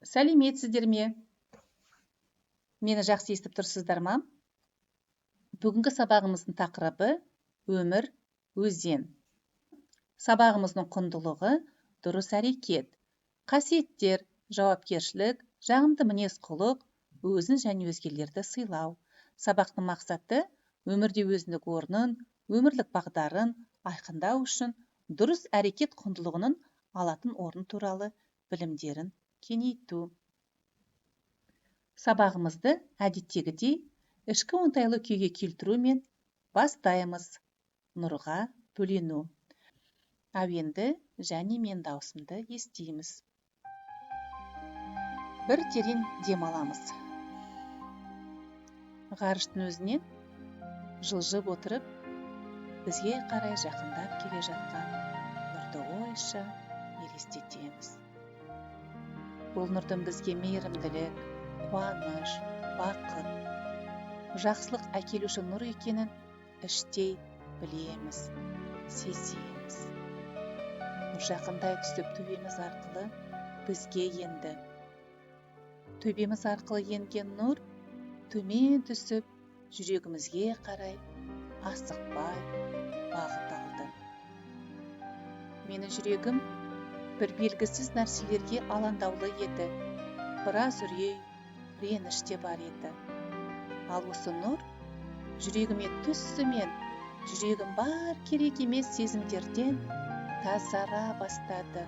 Сәлеметсіздер ме? Мені жақсы естіп тұрсыздар ма? Бүгінгі сабағымыздың тақырыбы өмір, өзен. Сабағымыздың құндылығы дұрыс әрекет, қасиеттер, жауапкершілік, жағымды мінез-құлық, өзін және өзгелерді сыйлау. Сабақтың мақсаты өмірде өзіндік орнын, өмірлік бағдарын айқындау үшін дұрыс әрекет құндылығының алатын орны туралы білімдерін кеңейту. Сабағымызды әдеттегідей ішкі оңтайлы күйге келтірумен бастаймыз. Нұрға бөлену. Әуенді және мен даусымды естиміз. Бір терең демаламыз. Ғарыштың өзіне жылжып отырып, бізге қарай жақындап келе жатқан нұрды ойша елестетеміз. Бұл нұрдың бізге мейірімділік, қуаныш, бақыт, жақсылық әкелуші нұр екенін іштей білеміз, сеземіз. Нұр жақындай түсіп төбеміз арқылы бізге енді. Төбеміз арқылы енген нұр төмен түсіп жүрегімізге қарай асықпай бағыт алды. Менің жүрегім бір белгісіз нәрселерге алаңдаулы еді. Біраз үрей, реніш те бар еді. Ал осы нұр жүрегіме түсімен жүрегім бар керек емес сезімдерден тазара бастады.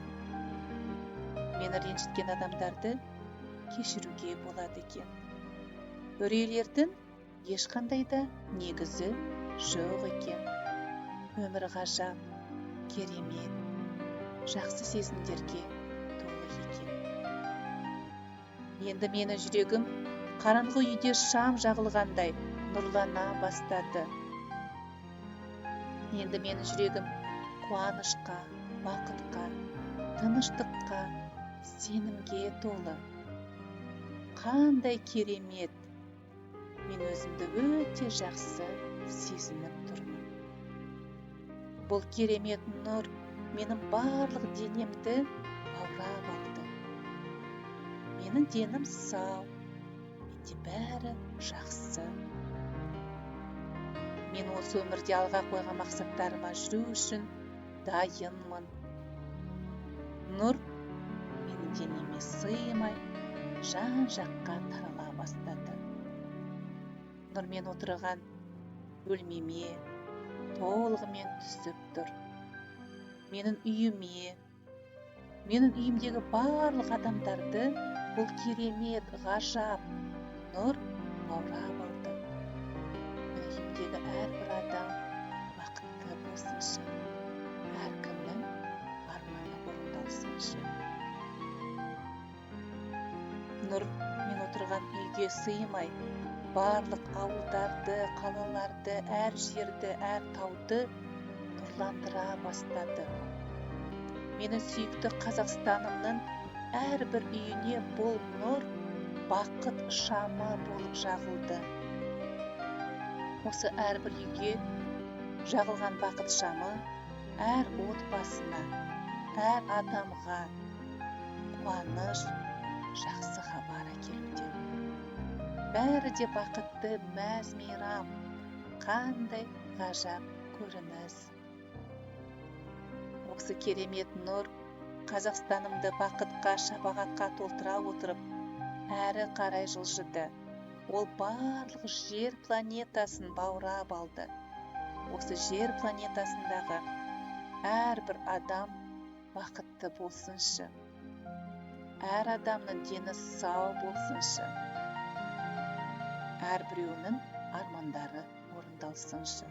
Мені ренжіткен адамдарды кешіруге болады екен. Үрейлердің ешқандай да негізі жоқ екен. Өмір ғажап, керемет, жақсы сезімдерге толы екен. Енді мені жүрегім қараңғы үйде шам жағылғандай нұрлана бастады. Енді мені жүрегім қуанышқа, бақытқа, тыныштыққа, сенімге толы. Қандай керемет! Мен өзімді өте жақсы сезініп тұрмын. Бұл керемет нұр менің барлық денемді баурап алды. Менің денім сау, менде бәрі жақсы. Мен осы өмірде алға қойған мақсаттарыма жүру үшін дайынмын. Нұр менің денеме сыймай, жан-жаққа тарала бастады. Нұрмен отырған бөлмеме толығымен түсіп тұр. Менің үйімдегі барлық адамдарды бұл керемет, ғажап нұр баурап алды. Менің үйімдегі әрбір адам бақытты болсыншы, әркімнің арманы орындалсыншы. Нұр мен отырған үйге сыймай, барлық ауылдарды, қалаларды, әр жерді, әр тауды нұрландыра бастады. Менің сүйікті Қазақстанымның әрбір үйіне бұл нұр бақыт шамы болып жағылды. Осы әрбір үйге жағылған бақыт шамы әр отбасына, әр адамға қуаныш, жақсы хабар әкелуде. Бәрі де бақытты, мәз-мейрам, қандай ғажап көрініс. Осы керемет нұр Қазақстанымды бақытқа, шапағатқа толтыра отырып, әрі қарай жылжыды. Ол барлық жер планетасын баурап алды. Осы жер планетасындағы әрбір адам бақытты болсыншы. Әр адамның дені сау болсыншы. Әрбіреуінің армандары орындалсыншы.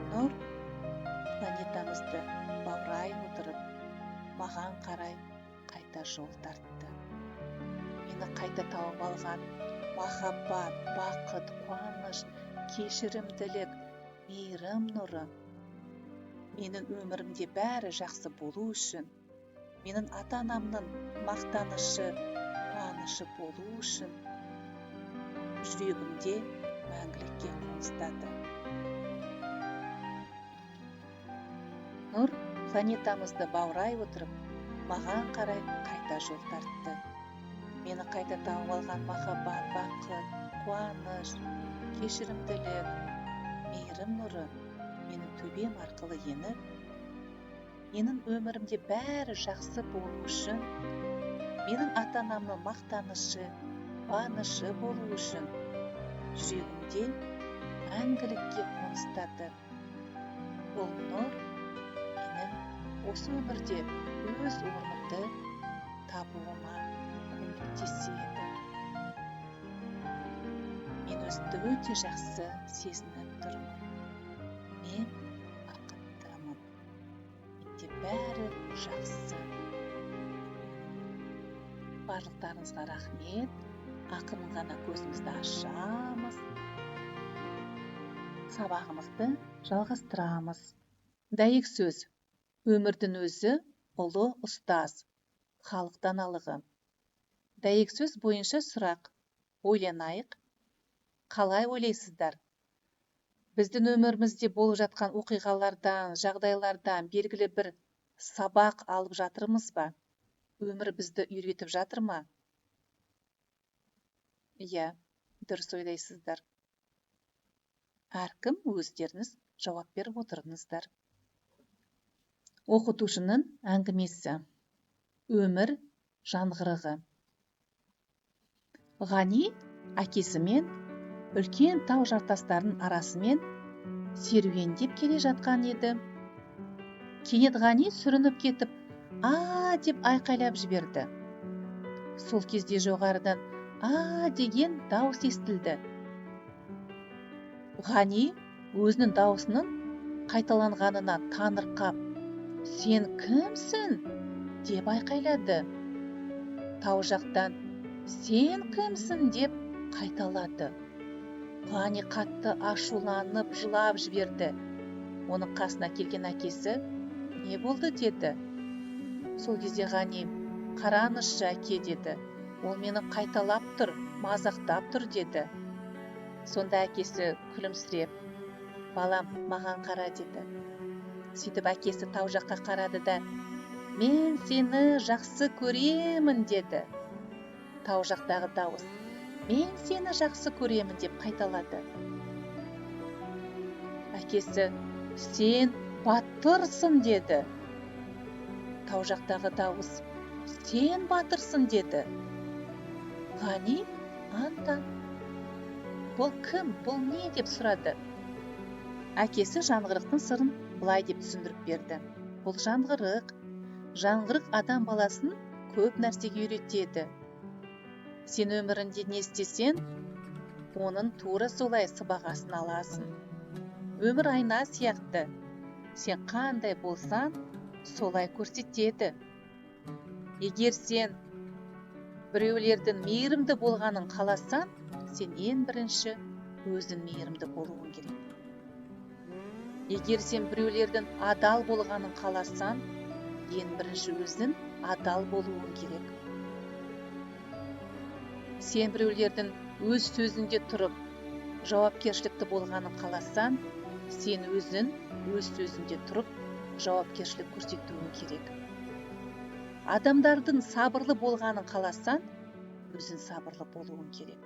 Нұр планетамызды баурай отырып, маған қарай қайта жол тартты. Мені қайта тауып алған махаббат, бақыт, қуаныш, кешірімділік, мейірім нұры. Менің өмірімде бәрі жақсы болу үшін, менің ата-анамның мақтанышы, қуанышы болу үшін жүрегімде мәңгілікке қоныстады. Нұр планетамызды баурай отырып, маған қарай қайта жол тартты. Мені қайта тауып алған махаббат, бақыт, қуаныш, кешірімділік, мейірім нұры менің төбем арқылы еніп, менің өмірімде бәрі жақсы болу үшін, менің ата-анамның мақтанышы, қуанышы болу үшін жүрегімде мәңгілікке қоныстады. Бұл нұр менің осы өмірде өз орнымды табуыма көмектеседі. Мен өзімді өте жақсы сезініп тұрмын. Мен бақыттымын. Менде бәрі жақсы. Барлықтарыңызға рахмет. Ақырын ғана көзімізді ашамыз. Сабағымызды жалғастырамыз. Дәйек сөз. Өмірдің өзі ұлы ұстаз. Халық даналығы. Дәйек сөз бойынша сұрақ. Ойланайық. Қалай ойлайсыздар? Біздің өмірімізде болып жатқан оқиғалардан, жағдайлардан белгілі бір сабақ алып жатырмыз ба? Өмір бізді үйретіп жатыр ма? Иә, дұрыс ойлайсыздар. Әркім өздеріңіз жауап беріп отырыңыздар. Оқытушының әңгімесі. Өмір жаңғырығы. Ғани әкесімен үлкен тау жартастарының арасымен серуендеп келе жатқан еді. Кенет Ғани сүрініп кетіп, «А!» деп айқайлап жіберді. Сол кезде жоғарыдан «А!» деген дауыс естілді. Ғани өзінің даусының қайталанғанына таңырқап, «Сен кімсің?» деп айқайлады. Тау жақтан «Сен кімсің?» деп қайталады. Ғани қатты ашуланып жылап жіберді. Оның қасына келген әкесі «Не болды?» деді. Сол кезде Ғани «Қараңызшы әке» деді. «Ол мені қайталап тұр, мазақтап тұр» деді. Сонда әкесі күлімсіреп «Балам, маған қара» деді. Сөйтіп әкесі тау жаққа қарады да «Мен сені жақсы көремін» деді. Тау жақтағы дауыс «Мен сені жақсы көремін» деп қайталады. Әкесі «Сен батырсың» деді. Тау жақтағы дауыс «Сен батырсың» деді. Ғани аң-таң. Бұл кім, бұл не деп сұрады. Әкесі жаңғырықтың сырын былай деп түсіндіріп берді. Бұл жаңғырық. Жаңғырық адам баласын көп нәрсеге үйретеді. Сен өмірінде не істесең, оның тура солай сыбағасын аласың. Өмір айна сияқты. Сен қандай болсаң, солай көрсетеді. Егер сен біреулердің мейірімді болғанын қаласаң, сен ең бірінші өзің мейірімді болуың керек. Егер сен біреулердің адал болғанын қаласаң, ең бірінші өзің адал болуың керек. Сен біреулердің өз сөзінде тұрып, жауапкершілікті болғанын қаласаң, сен өзің өз сөзінде тұрып, жауапкершілік көрсетуің керек. Адамдардың сабырлы болғанын қаласаң, өзің сабырлы болуың керек.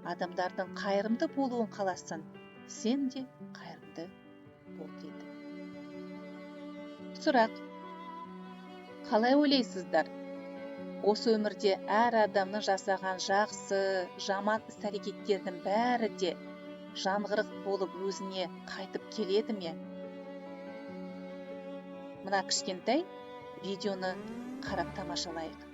Адамдардың қайырымды болуын қаласаң, сен де қайырымды бол деді. Сұрақ. Қалай ойлайсыздар? Осы өмірде әр адамның жасаған жақсы, жаман іс-әрекеттердің бәрі де жаңғырық болып өзіне қайтып келеді ме? Мына кішкентай видеоны қарап тамашалайық.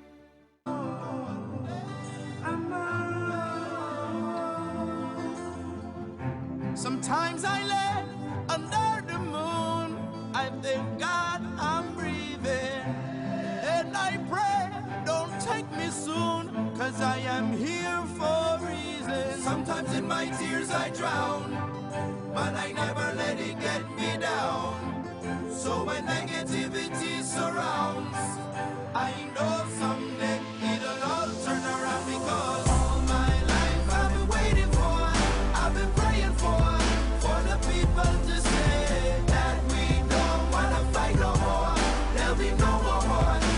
Sometimes I lay under the moon. I thank God I'm breathing. And I pray, don't take me soon, 'cause I am here for a reason. Sometimes in my tears I drown, but I never let it get me down. So when negativity surrounds, I know someday it'll all turn around, because all my life I've been waiting for, I've been praying for the people to say that we don't wanna fight no more. There'll be no more war.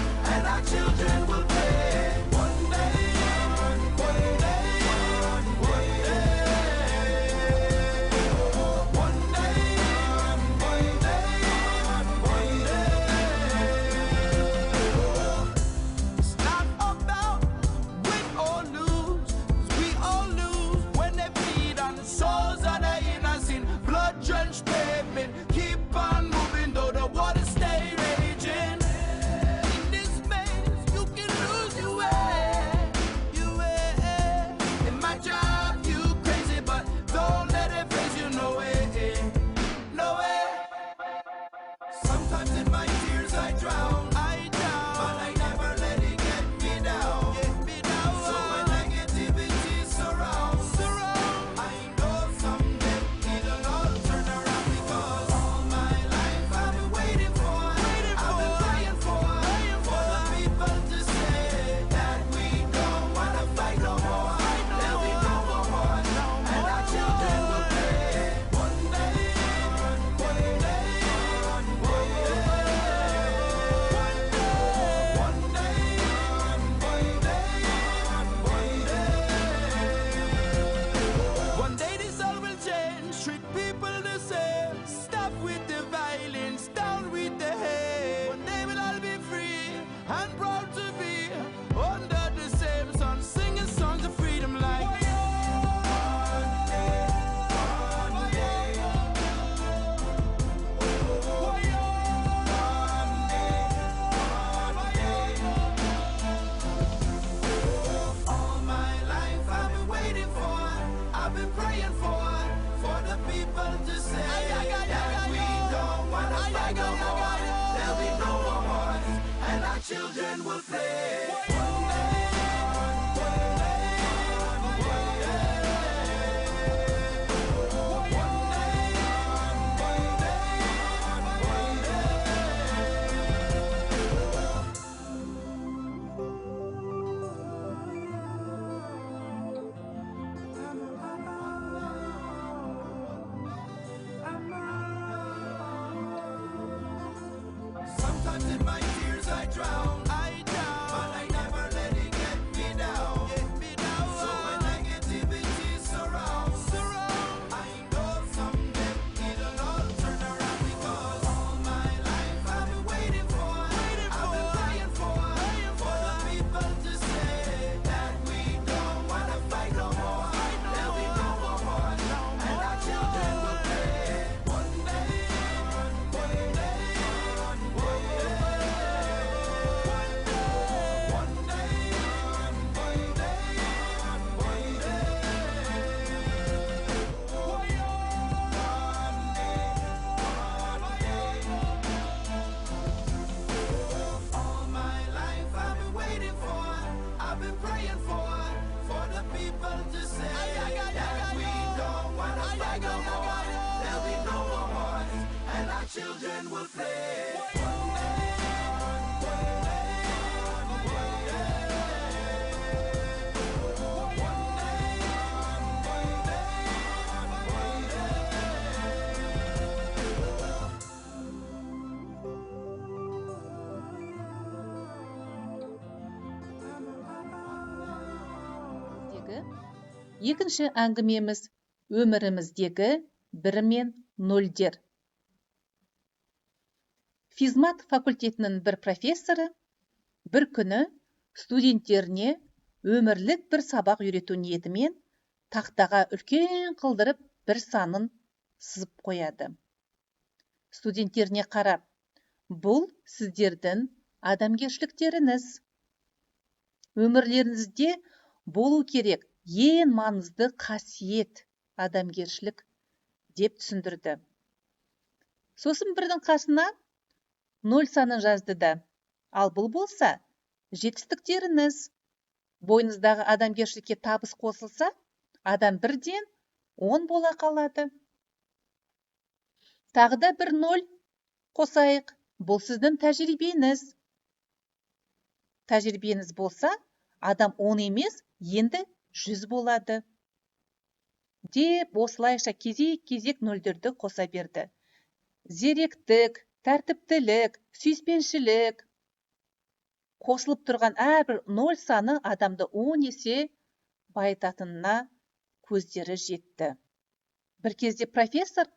will play. Sometimes in my tears I drown, but I never let it get me down. So when negativity surrounds, I know someday it'll all turn around, because all my life I've been waiting for, I've been praying for the people to say that we don't wanna fight no more. There'll be no more wars, and our children will play. One day, one day. All my life I've been waiting for, I've been praying for the people to say that we don't wanna fight no more. There'll be no more wars, and our children will play. Екінші әңгімеміз өміріміздегі 1 мен 0-дер. Физмат факультетінің бір профессоры бір күні студенттеріне өмірлік бір сабақ үйрету ниетімен тақтаға үлкен қылдырып бір санын сызып қояды. Студенттеріне қарап, бұл сіздердің адамгершіліктеріңіз. Өмірлеріңізде болу керек ең маңызды қасиет адамгершілік деп түсіндірді. Сосын бірдің қасына 0 санын жазды да, ал бұл болса жетістіктеріңіз. Бойыңыздағы адамгершілікке табыс қосылса, адам бірден 10 бола қалады. Тағы да 1 0 қосайық, бұл сіздің тәжірибеңіз. Тәжірибеңіз болса, адам 10 емес, енді 100 болады. Деп осылайша кезек-кезек 0-дерді қоса берді. Зеректік, тәртіптілік, сүйіспеншілік. Қосылып тұрған әрбір 0 саны адамды 10 есе байытатынына көздері жетті. Бір кезде профессор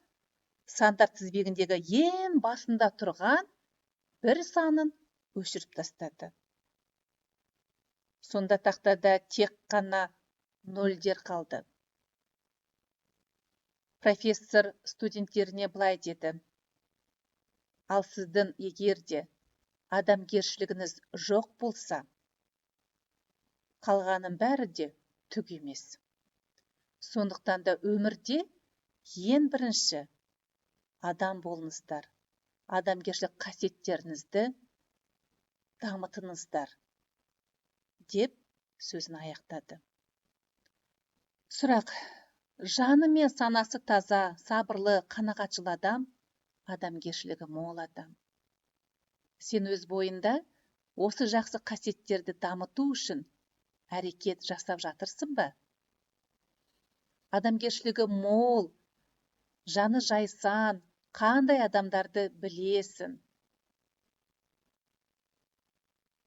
сандар тізбегіндегі ең басында тұрған 1 санын өшіріп тастады. Сонда тақтада тек қана 0-дер қалды. Профессор студенттеріне былай деді: ал сіздің егерде адамгершілігіңіз жоқ болса, қалғанын бәрі де түк емес. Сондықтан да өмірде ең бірінші адам болыңыздар. Адамгершілік қасиеттеріңізді дамытыңыздар, деп сөзін аяқтады. Сұрақ: жаны мен санасы таза, сабырлы, қанағатшыл адам, адамгершілігі мол адам. Сен өз бойында осы жақсы қасиеттерді дамыту үшін әрекет жасап жатырсың ба? Адамгершілігі мол, жаны жайсан, қандай адамдарды білесің?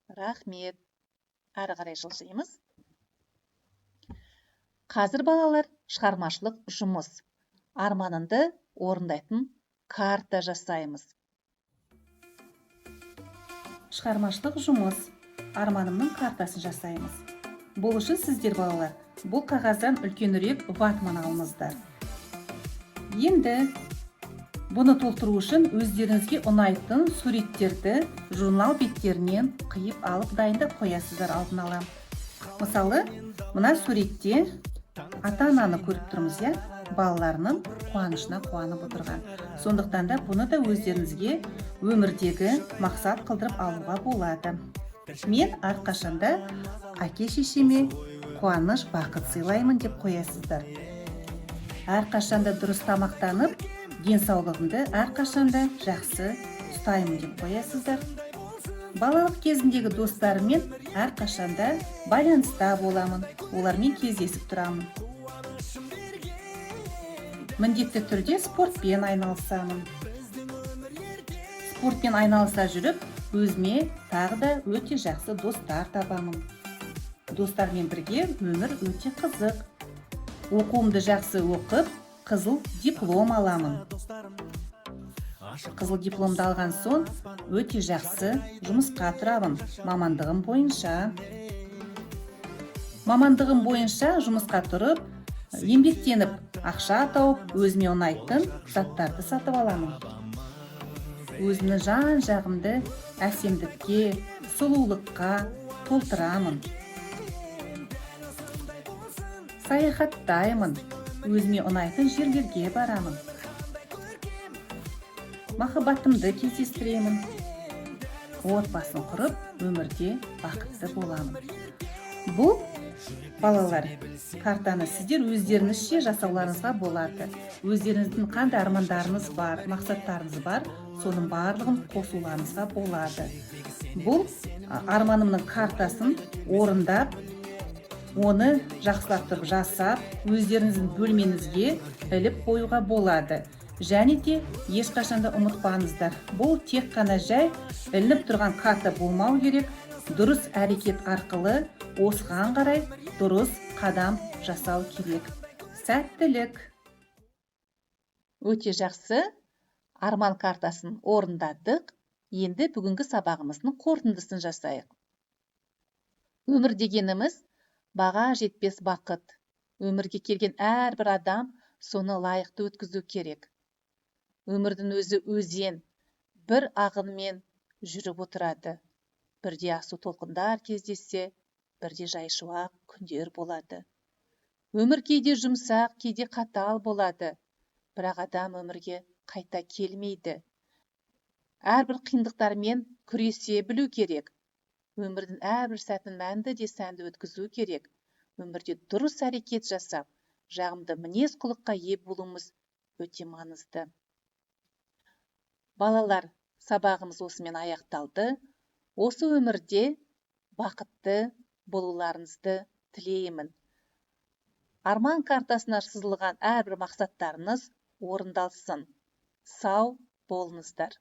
Рахмет. Әрі қарай жылжимыз. Қазір балалар шығармашылық жұмыс. Арманыңды орындайтын карта жасаймыз. Шығармашылық жұмыс. Арманымның картасын жасаймыз. Бұл үшін сіздер балалар, бұл қағаздан үлкенірек ватман алыңыздар. Енді бұны толтыру үшін өздеріңізге ұнайтын суреттерді журнал беттерінен қиып алып дайындап қоясыздар алдын ала. Мысалы, мына суретте ата-ананы көріп тұрмыз, балаларының қуанышына қуанып отырған. Сондықтан да бұны да өздеріңізге өмірдегі мақсат қылдырып алуға болады. Мен әрқашанда әке-шешеме қуаныш, бақыт сыйлаймын деп қоясыздар. Әрқашанда дұрыс тамақтанып, денсаулығымды әрқашанда жақсы ұстаймын деп қоясыздар. Балалық кезіндегі достарыммен әрқашанда байланыста боламын, олармен кездесіп тұрамын. Міндетті түрде спортпен айналысамын. Спортпен айналыса жүріп, өзіме тағы да өте жақсы достар табамын. Достармен бірге өмір өте қызық. Оқуымды жақсы оқып, қызыл диплом аламын. Қызыл дипломды алған соң өте жақсы жұмысқа тұрамын, мамандығым бойынша жұмысқа тұрып, еңбектеніп, ақша тауып, өзіме ұнайтын заттарды сатып аламын. Өзімнің жан-жағымды әсемдікке, сұлулыққа толтырамын. Саяхаттаймын, өзіме ұнайтын жерлерге барамын. Махаббатымды кездестіремін. Отбасын құрып, өмірде бақытты боламын. Бұл, балалар, картаны сіздер өздеріңізше жасауларыңызға болады. Өздеріңіздің қандай армандарыңыз бар, мақсаттарыңыз бар, соның барлығын қосуларыңызға болады. Бұл арманымның картасын орындап, оны жақсылатып жасап, өздеріңіздің бөлменізге іліп қоюға болады. Және де ешқашанда ұмытпаңыздар. Бұл тек қана жай ілініп тұрған карта болмау керек. Дұрыс әрекет арқылы осыған қарай дұрыс қадам жасау керек. Сәттілік! Өте жақсы. Арман картасын орындадық. Енді бүгінгі сабағымыздың қорытындысын жасайық. Өмір дегеніміз баға жетпес бақыт. Өмірге келген әрбір адам соны лайықты өткізу керек. Өмірдің өзі өзен, бір ағынмен жүріп отырады. Бірде асу толқындар кездессе, бірде жайшуақ күндер болады. Өмір кейде жұмсақ, кейде қатал болады. Бірақ адам өмірге қайта келмейді. Әрбір қиындықтармен күресе білу керек. Өмірдің әрбір сәтін мәнді де сәнді өткізу керек. Өмірде дұрыс әрекет жасап, жағымды мінез құлыққа ие болуымыз өте маңызды. Балалар, сабағымыз осымен аяқталды. Осы өмірде бақытты болуларыңызды тілеймін. Арман картасына сызылған әрбір мақсаттарыңыз орындалсын. Сау болыңыздар.